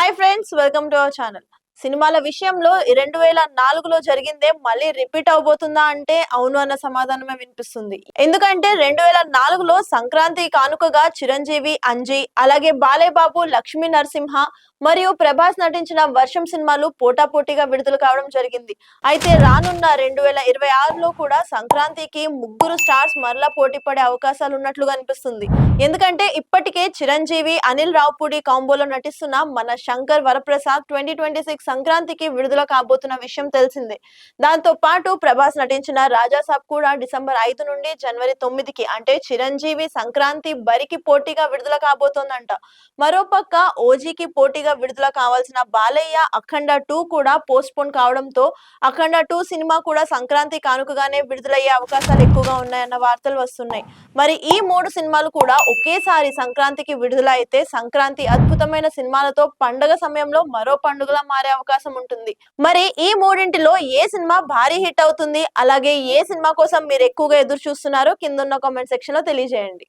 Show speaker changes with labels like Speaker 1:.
Speaker 1: Hi friends, welcome to our channel. సినిమాల విషయంలో 2004లో జరిగిందే మళ్ళీ రిపీట్ అవబోతుందా అంటే అవును అన్న సమాధానమే వినిపిస్తుంది. ఎందుకంటే 2004లో సంక్రాంతి కానుకగా చిరంజీవి, అంజీ, అలాగే బాలేబాబు, లక్ష్మీ నరసింహ మరియు ప్రభాస్ నటించిన వర్షం సినిమాలు పోటాపోటీగా విడుదల కావడం జరిగింది. అయితే రానున్న 2026లో కూడా సంక్రాంతికి ముగ్గురు స్టార్స్ మరలా పోటీ పడే అవకాశాలు ఉన్నట్లుగా అనిపిస్తుంది. ఎందుకంటే ఇప్పటికే చిరంజీవి, అనిల్ రావుపూడి కాంబోలో నటిస్తున్న మన శంకర్ వరప్రసాద్ 2026 సంక్రాంతికి విడుదల కాబోతున్న విషయం తెలిసిందే. దాంతో పాటు ప్రభాస్ నటించిన రాజాసాబ్ కూడా డిసెంబర్ 5 నుండి జనవరి 9కి అంటే చిరంజీవి సంక్రాంతి బరికి పోటీగా విడుదల కాబోతోందంట. మరోపక్క ఓజీకి పోటీగా విడుదల కావాల్సిన బాలయ్య అఖండ 2 కూడా పోస్ట్ పోన్ కావడంతో అఖండ 2 సినిమా కూడా సంక్రాంతి కానుకగానే విడుదలయ్యే అవకాశాలు ఎక్కువగా ఉన్నాయన్న వార్తలు వస్తున్నాయి. మరి ఈ మూడు సినిమాలు కూడా ఒకేసారి సంక్రాంతికి విడుదల అయితే సంక్రాంతి అద్భుతమైన సినిమాలతో పండగ సమయంలో మరో పండుగలా మారే అవకాశం ఉంటుంది. మరి ఈ మూడింటిలో ఏ సినిమా భారీ హిట్ అవుతుంది, అలాగే ఏ సినిమా కోసం మీరు ఎక్కువగా ఎదురు చూస్తున్నారో కింద ఉన్న కామెంట్ సెక్షన్ లో తెలియజేయండి.